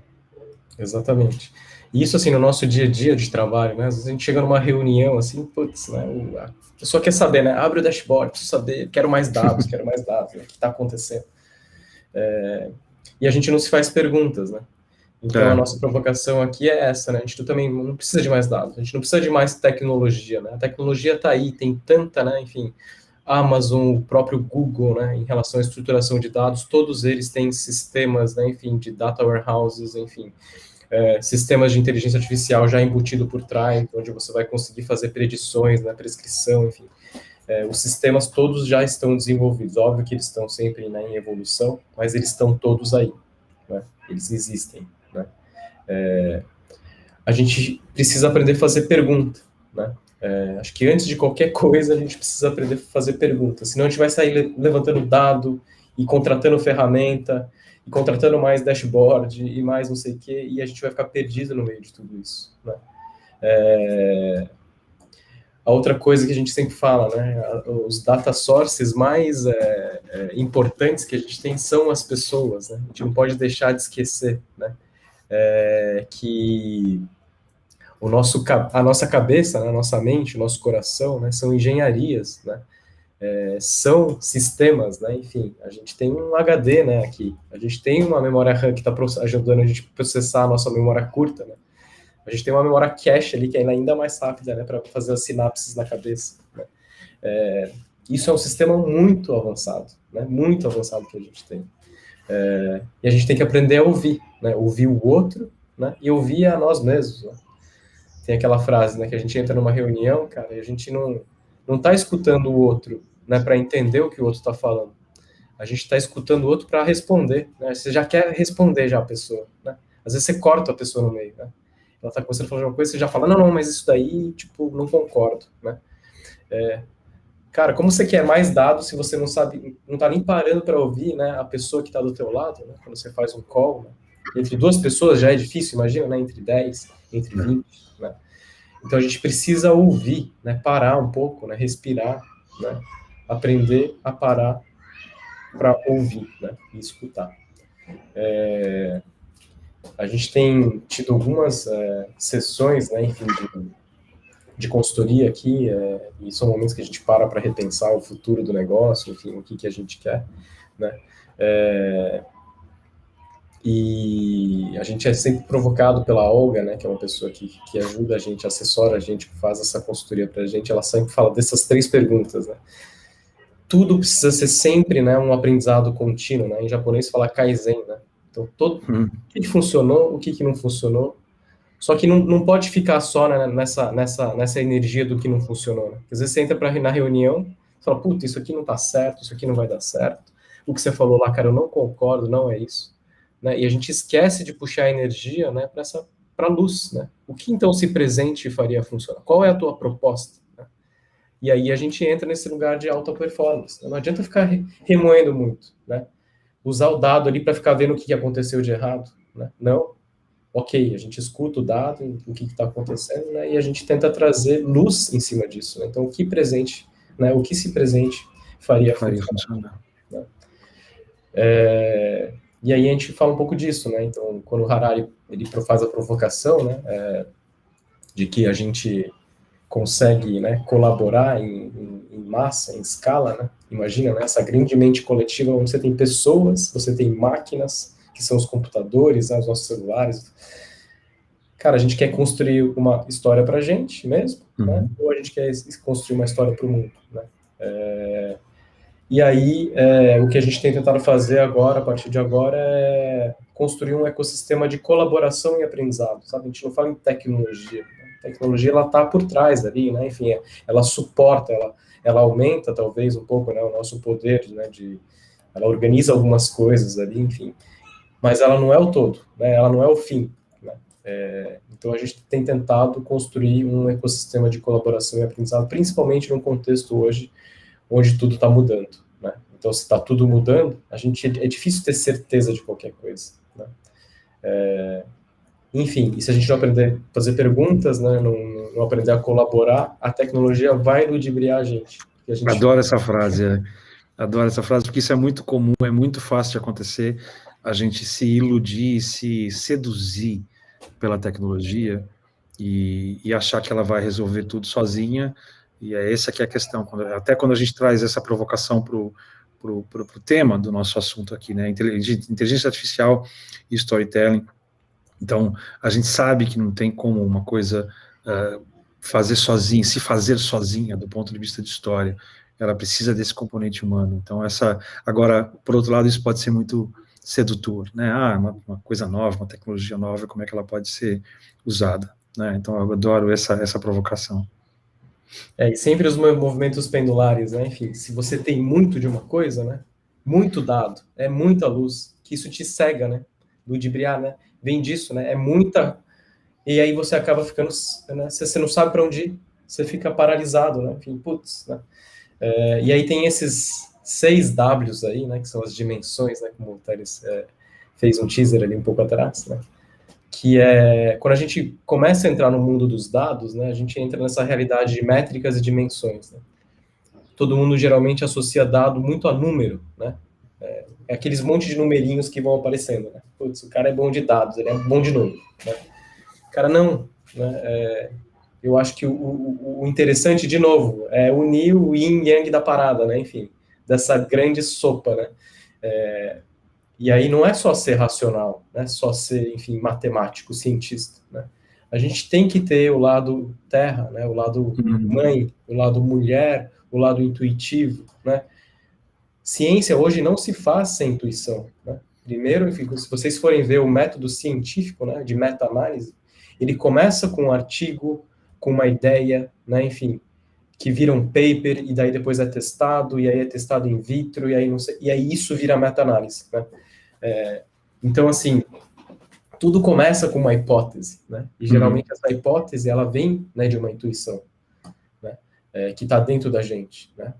Exatamente. E isso, assim, no nosso dia a dia de trabalho, né, às vezes a gente chega numa reunião, assim, putz, né, a pessoa quer saber, né, abre o dashboard, preciso saber, quero mais dados, né, o que está acontecendo. E a gente não se faz perguntas, né? Então, a nossa provocação aqui é essa, né? A gente também não precisa de mais dados, a gente não precisa de mais tecnologia, né? A tecnologia está aí, tem tanta, né? Enfim, Amazon, o próprio Google, né, em relação à estruturação de dados, todos eles têm sistemas, né, enfim, de data warehouses, enfim, sistemas de inteligência artificial já embutido por trás, onde você vai conseguir fazer predições, né, prescrição, enfim. Os sistemas todos já estão desenvolvidos. Óbvio que eles estão sempre, né, em evolução, mas eles estão todos aí, né? Eles existem, né? A gente precisa aprender a fazer pergunta, né? Acho que antes de qualquer coisa a gente precisa aprender a fazer pergunta, senão a gente vai sair levantando dado e contratando ferramenta e contratando mais dashboard e mais não sei o quê, e a gente vai ficar perdido no meio de tudo isso, né? A outra coisa que a gente sempre fala, né, os data sources mais importantes que a gente tem são as pessoas, né? A gente não pode deixar de esquecer, né, que a nossa cabeça, né, a nossa mente, o nosso coração, né, são engenharias, né, são sistemas, né, enfim, a gente tem um HD, né, aqui, a gente tem uma memória RAM que está ajudando a gente a processar a nossa memória curta, né, a gente tem uma memória cache ali que é ainda mais rápida, né, para fazer as sinapses na cabeça, né. Isso é um sistema muito avançado, né, muito avançado que a gente tem. E a gente tem que aprender a ouvir, né, ouvir o outro, né, e ouvir a nós mesmos, né. Tem aquela frase, né, que a gente entra numa reunião, cara, e a gente não está escutando o outro, né, para entender o que o outro está falando. A gente está escutando o outro para responder, né? Você já quer responder já a pessoa, né? Às vezes você corta a pessoa no meio, né? Ela está começando a falar uma coisa, você já fala, não, mas isso daí, tipo, não concordo, né? Cara, como você quer mais dados se você não sabe, não está nem parando para ouvir, né, a pessoa que está do teu lado, né? Quando você faz um call, né? Entre duas pessoas já é difícil, imagina, né? Entre 10, entre 20, né? Então a gente precisa ouvir, né? Parar um pouco, né? Respirar, né? Aprender a parar para ouvir, né? E escutar. A gente tem tido algumas sessões, né? Enfim, de consultoria aqui, e são momentos que a gente para repensar o futuro do negócio, enfim, o que a gente quer, né? E a gente é sempre provocado pela Olga, né, que é uma pessoa que ajuda a gente, assessora a gente, que faz essa consultoria para a gente, ela sempre fala dessas 3 perguntas, né? Tudo precisa ser sempre, né, um aprendizado contínuo, né? Em japonês fala kaizen, né? Então, o que funcionou, o que não funcionou, só que não pode ficar só, né, nessa energia do que não funcionou, né? Às vezes você entra na reunião, fala, puta, isso aqui não tá certo, isso aqui não vai dar certo, o que você falou lá, cara, eu não concordo, não é isso. Né? E a gente esquece de puxar a energia, né, para a luz, né? O que então se presente faria funcionar? Qual é a tua proposta? Né? E aí a gente entra nesse lugar de alta performance. Né? Não adianta ficar remoendo muito, né? Usar o dado ali para ficar vendo o que aconteceu de errado, né? Não. Ok, a gente escuta o dado, o que está acontecendo, né? E a gente tenta trazer luz em cima disso. Né? Então, o que se presente faria funcionar. Né? E aí a gente fala um pouco disso, né? Então, quando o Harari ele faz a provocação, né, de que a gente consegue, né, colaborar em massa, em escala, né? Imagina, né, essa grande mente coletiva onde você tem pessoas, você tem máquinas, que são os computadores, né, os nossos celulares. Cara, a gente quer construir uma história para a gente mesmo, né? Ou a gente quer construir uma história para o mundo, né? E aí, o que a gente tem tentado fazer agora, a partir de agora, é construir um ecossistema de colaboração e aprendizado, sabe? A gente não fala em tecnologia. Né? A tecnologia, ela está por trás ali, né? Enfim, ela suporta, ela aumenta, talvez, um pouco, né, o nosso poder, né, ela organiza algumas coisas ali, enfim. Mas ela não é o todo, né? Ela não é o fim. Né? Então, a gente tem tentado construir um ecossistema de colaboração e aprendizado, principalmente num contexto hoje onde tudo está mudando, né? Então, se está tudo mudando, é difícil ter certeza de qualquer coisa, né? Enfim, e se a gente não aprender a fazer perguntas, né, não aprender a colaborar, a tecnologia vai ludibriar a gente. Adoro essa frase, adoro essa frase, porque isso é muito comum, é muito fácil de acontecer, a gente se iludir, se seduzir pela tecnologia e achar que ela vai resolver tudo sozinha. E essa que é a questão, até quando a gente traz essa provocação para o tema do nosso assunto aqui, né, inteligência artificial e storytelling. Então, a gente sabe que não tem como uma coisa se fazer sozinha do ponto de vista de história. ela precisa desse componente humano. Então, agora, por outro lado, isso pode ser muito sedutor, né? Uma coisa nova, uma tecnologia nova, como é que ela pode ser usada, né? Então, eu adoro essa provocação. E sempre os movimentos pendulares, né? Enfim, se você tem muito de uma coisa, né? Muito dado, é muita luz, que isso te cega, né? Ludibriar, né? Vem disso, né? É muita... E aí você acaba ficando, né? Você não sabe para onde ir, você fica paralisado, né? Enfim, putz, né? E aí tem esses 6 Ws aí, né? Que são as dimensões, né? Como o Thales fez um teaser ali um pouco atrás, né? Que é quando a gente começa a entrar no mundo dos dados, né, a gente entra nessa realidade de métricas e dimensões. Né? Todo mundo geralmente associa dado muito a número, né? É aqueles monte de numerinhos que vão aparecendo. Né? Putz, o cara é bom de dados, ele é bom de número. Né? O cara não. Né? Eu acho que o interessante, de novo, é unir o yin e yang da parada, né? Enfim, dessa grande sopa, né? E aí não é só ser racional, né? Só ser, enfim, matemático, cientista, né? A gente tem que ter o lado terra, né? O lado mãe, o lado mulher, o lado intuitivo, né? Ciência hoje não se faz sem intuição, né? Primeiro, enfim, se vocês forem ver o método científico, né, de meta-análise, ele começa com um artigo, com uma ideia, né, enfim, que vira um paper, e daí depois é testado, e aí é testado in vitro, e aí, não sei, e aí isso vira meta-análise, né? Então, assim, tudo começa com uma hipótese, né? E geralmente essa hipótese, ela vem, né, de uma intuição, né? Que está dentro da gente, né?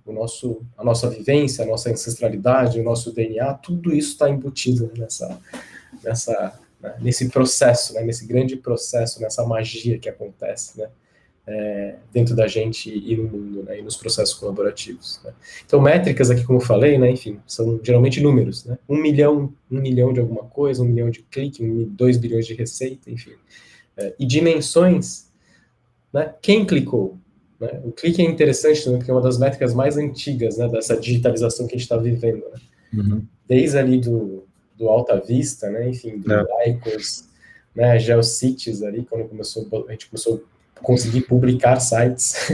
A nossa vivência, a nossa ancestralidade, o nosso DNA, tudo isso está embutido nesse processo, né? Nesse grande processo, nessa magia que acontece, né? Dentro da gente e no mundo, né, e nos processos colaborativos. Né. Então, métricas aqui, como eu falei, né, enfim, são geralmente números, né, 1 milhão de alguma coisa, 1 milhão de clique, 2 bilhões de receita, enfim. E dimensões, né, quem clicou? Né, o clique é interessante, né, porque é uma das métricas mais antigas, né, dessa digitalização que a gente está vivendo. Né. Desde ali do Alta Vista, né, enfim, do Lycos, né, GeoCities ali, quando a gente começou conseguir publicar sites,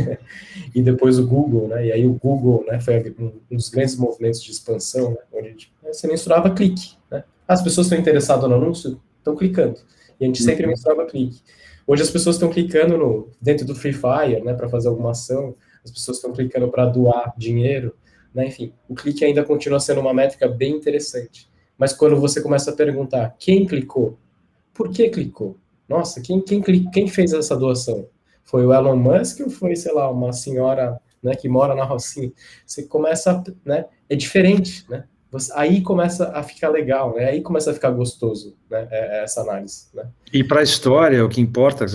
e depois o Google, né, e aí o Google, né, foi um dos grandes movimentos de expansão, né, onde você mensurava clique, né, as pessoas estão interessadas no anúncio, estão clicando, e a gente sempre mensurava clique. Hoje as pessoas estão clicando dentro do Free Fire, né, para fazer alguma ação, as pessoas estão clicando para doar dinheiro, né, enfim, o clique ainda continua sendo uma métrica bem interessante, mas quando você começa a perguntar quem clicou, por que clicou? Nossa, quem fez essa doação? Foi o Elon Musk ou foi, sei lá, uma senhora, né, que mora na Rocinha? Você começa, né, é diferente, né? Aí começa a ficar legal, né? Aí começa a ficar gostoso, né, essa análise, né? E para a história, o que importa,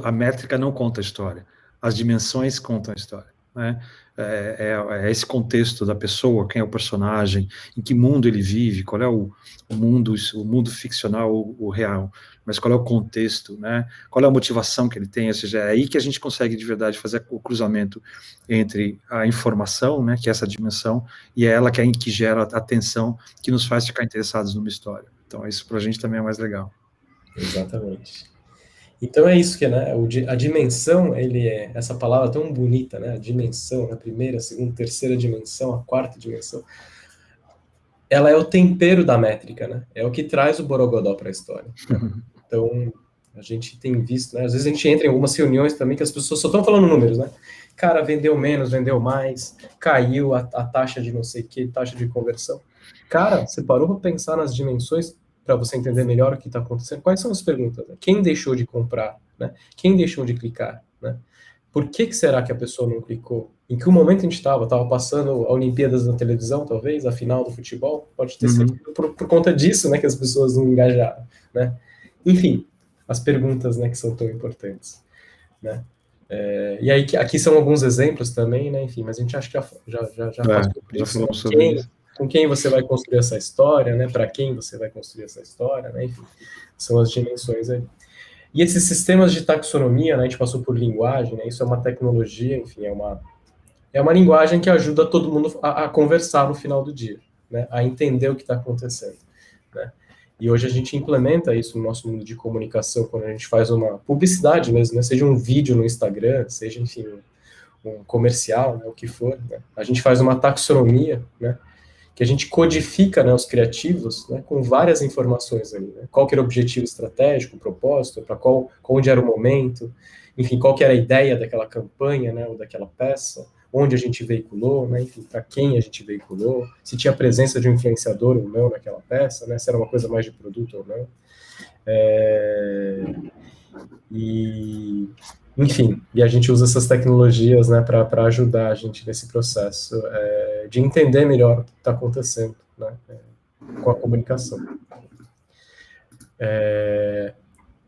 a métrica não conta a história, as dimensões contam a história, né? É esse contexto da pessoa, quem é o personagem, em que mundo ele vive, qual é o mundo ficcional ou o real, mas qual é o contexto, né? Qual é a motivação que ele tem, ou seja, é aí que a gente consegue de verdade fazer o cruzamento entre a informação, né, que é essa dimensão, e é ela que gera a atenção, que nos faz ficar interessados numa história. Então isso para a gente também é mais legal. Exatamente. Então é isso que, né, a dimensão, essa palavra tão bonita, né, a dimensão, a primeira, a segunda, a terceira dimensão, a quarta dimensão, ela é o tempero da métrica, né, é o que traz o borogodó para a história. Né? Então, a gente tem visto, né, às vezes a gente entra em algumas reuniões também que as pessoas só estão falando números, né, cara, vendeu menos, vendeu mais, caiu a taxa de não sei o que, taxa de conversão. Cara, você parou para pensar nas dimensões para você entender melhor o que está acontecendo? Quais são as perguntas? Né? Quem deixou de comprar? Né? Quem deixou de clicar? Né? Por que será que a pessoa não clicou? Em que momento a gente estava? Estava passando a Olimpíadas na televisão, talvez? A final do futebol? Pode ter sido por conta disso, né, que as pessoas não engajaram. Né? Enfim, as perguntas, né, que são tão importantes. Né? E aí, aqui são alguns exemplos também, né? Enfim, mas a gente acha que já passou por isso. Falamos sobre isso. Com quem você vai construir essa história, né? Para quem você vai construir essa história, né? Enfim, são as dimensões aí. E esses sistemas de taxonomia, né? A gente passou por linguagem, né? Isso é uma tecnologia, enfim, é uma linguagem que ajuda todo mundo a conversar no final do dia, né? A entender o que está acontecendo, né? E hoje a gente implementa isso no nosso mundo de comunicação, quando a gente faz uma publicidade mesmo, né? Seja um vídeo no Instagram, seja, enfim, um comercial, né, o que for, né? A gente faz uma taxonomia, né, que a gente codifica, né, os criativos, né, com várias informações ali, né? Qual que era o objetivo estratégico, o propósito, para onde era o momento, enfim, qual que era a ideia daquela campanha, né, ou daquela peça, onde a gente veiculou, né, enfim, para quem a gente veiculou, se tinha presença de um influenciador ou não naquela peça, né, se era uma coisa mais de produto ou não. Enfim, e a gente usa essas tecnologias, né, para ajudar a gente nesse processo de entender melhor o que está acontecendo, né, com a comunicação.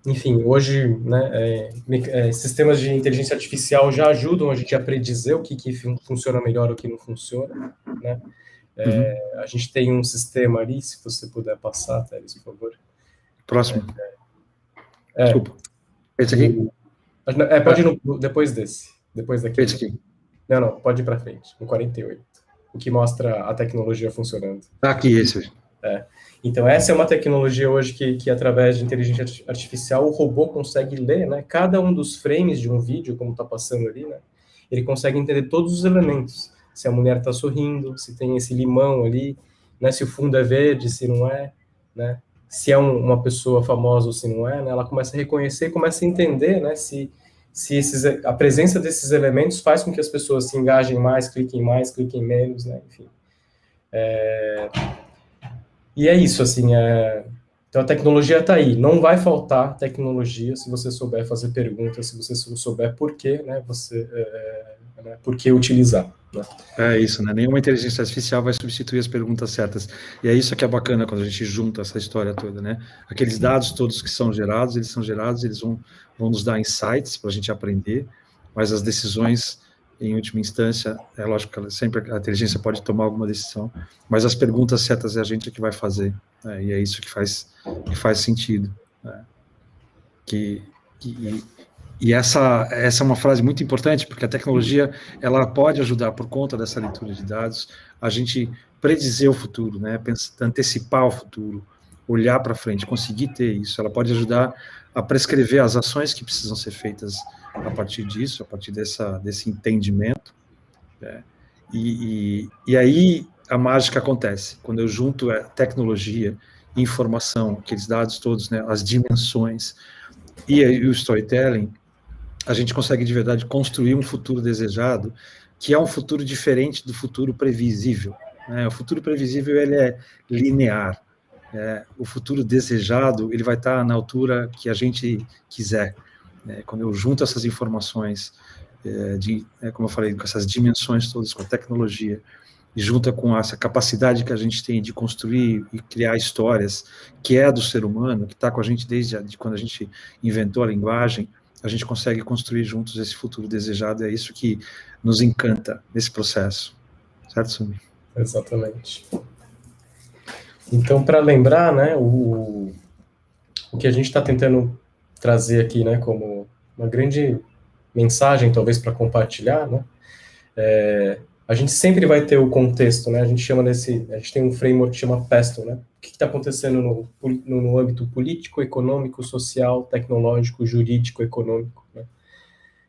Enfim, hoje, né, sistemas de inteligência artificial já ajudam a gente a predizer o que funciona melhor e o que não funciona, né? A gente tem um sistema ali, se você puder passar, Thales, por favor. Próximo. Desculpa. Esse aqui? Pode ir depois desse. Depois daqui. Esse aqui. Não, pode ir para frente, no 48. O que mostra a tecnologia funcionando. Aqui, esse. Então, essa é uma tecnologia hoje que através de inteligência artificial, o robô consegue ler, né, cada um dos frames de um vídeo, como está passando ali, né, ele consegue entender todos os elementos. Se a mulher está sorrindo, se tem esse limão ali, né, se o fundo é verde, se não é, né, se é uma pessoa famosa ou se não é, né, ela começa a reconhecer e começa a entender, né, se a presença desses elementos faz com que as pessoas se engajem mais, cliquem menos, né, enfim. E é isso, assim, então a tecnologia está aí, não vai faltar tecnologia se você souber fazer perguntas, se você souber por quê, né, por que utilizar, né? É isso, né? Nenhuma inteligência artificial vai substituir as perguntas certas. E é isso que é bacana quando a gente junta essa história toda, né? Aqueles dados todos que são gerados, eles vão nos dar insights para a gente aprender, mas as decisões, em última instância, é lógico que sempre a inteligência pode tomar alguma decisão, mas as perguntas certas é a gente que vai fazer, né? E é isso que faz sentido, né? E essa é uma frase muito importante, porque a tecnologia, ela pode ajudar, por conta dessa leitura de dados, a gente predizer o futuro, né? Antecipar o futuro, olhar para frente, conseguir ter isso. Ela pode ajudar a prescrever as ações que precisam ser feitas a partir disso, a partir desse entendimento, né? E aí a mágica acontece, quando eu junto tecnologia, informação, aqueles dados todos, né? As dimensões, e o storytelling, a gente consegue de verdade construir um futuro desejado, que é um futuro diferente do futuro previsível, né? O futuro previsível, ele é linear, o futuro desejado, ele vai estar na altura que a gente quiser, né? Quando eu junto essas informações, como eu falei, com essas dimensões todas, com a tecnologia, e junta com essa capacidade que a gente tem de construir e criar histórias, que é do ser humano, que está com a gente desde quando a gente inventou a linguagem, a gente consegue construir juntos esse futuro desejado. É isso que nos encanta nesse processo. Certo, Sumi? Exatamente. Então, para lembrar, né, o que a gente está tentando trazer aqui, né, como uma grande mensagem, talvez, para compartilhar, né, a gente sempre vai ter o contexto, né, a gente tem um framework que chama PESTEL, né, o que está acontecendo no âmbito político, econômico, social, tecnológico, jurídico, econômico, né?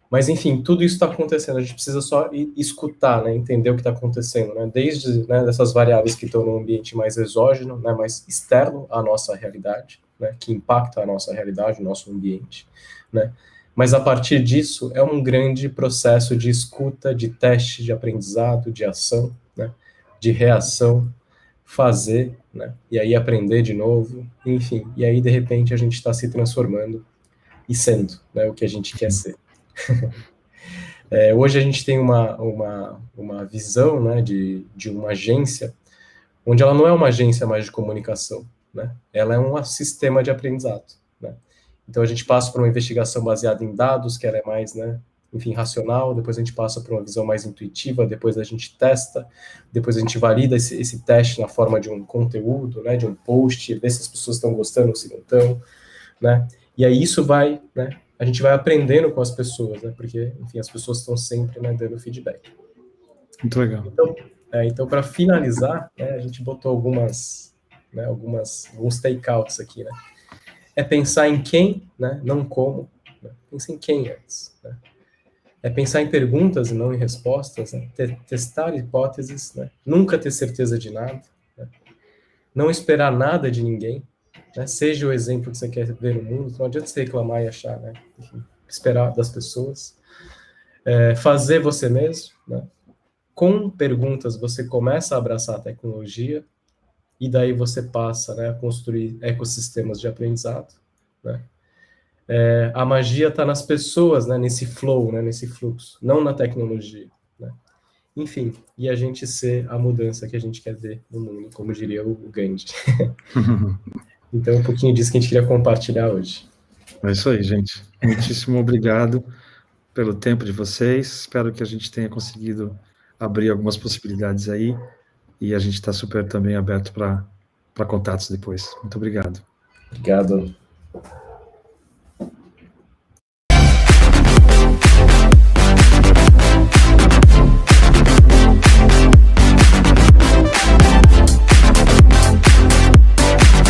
Mas, enfim, tudo isso está acontecendo, a gente precisa só escutar, né, entender o que está acontecendo, né, desde, né, dessas variáveis que estão no ambiente mais exógeno, né, mais externo à nossa realidade, né, que impacta a nossa realidade, o nosso ambiente, né, mas a partir disso é um grande processo de escuta, de teste, de aprendizado, de ação, né, de reação, fazer, né, e aí aprender de novo, enfim, e aí de repente a gente está se transformando e sendo, né, o que a gente quer ser. Hoje a gente tem uma visão, né, de uma agência, onde ela não é uma agência mais de comunicação, né, ela é um sistema de aprendizado, né. Então a gente passa por uma investigação baseada em dados, que ela é mais, né, enfim, racional, depois a gente passa por uma visão mais intuitiva, depois a gente testa, depois a gente valida esse teste na forma de um conteúdo, né, de um post, ver se as pessoas estão gostando ou se não estão, né, e aí isso vai, né, a gente vai aprendendo com as pessoas, né, porque, enfim, as pessoas estão sempre, né, dando feedback. Muito legal. Então para finalizar, né, a gente botou alguns takeouts aqui, né, é pensar em quem, né, não como, né, pensa em quem antes, né, é pensar em perguntas e não em respostas, né? Testar hipóteses, né? Nunca ter certeza de nada, né? Não esperar nada de ninguém, né? Seja o exemplo que você quer ver no mundo, não adianta você reclamar e achar, né? Enfim, esperar das pessoas. Fazer você mesmo, né? Com perguntas você começa a abraçar a tecnologia e daí você passa, né, a construir ecossistemas de aprendizado, né? A magia está nas pessoas, né, nesse flow, né, nesse fluxo, não na tecnologia, né? Enfim, e a gente ser a mudança que a gente quer ver no mundo, como diria o Gandhi. Então, um pouquinho disso que a gente queria compartilhar hoje. É isso aí, gente. Muitíssimo obrigado pelo tempo de vocês. Espero que a gente tenha conseguido abrir algumas possibilidades aí. E a gente está super também aberto para contatos depois. Muito obrigado. Obrigado.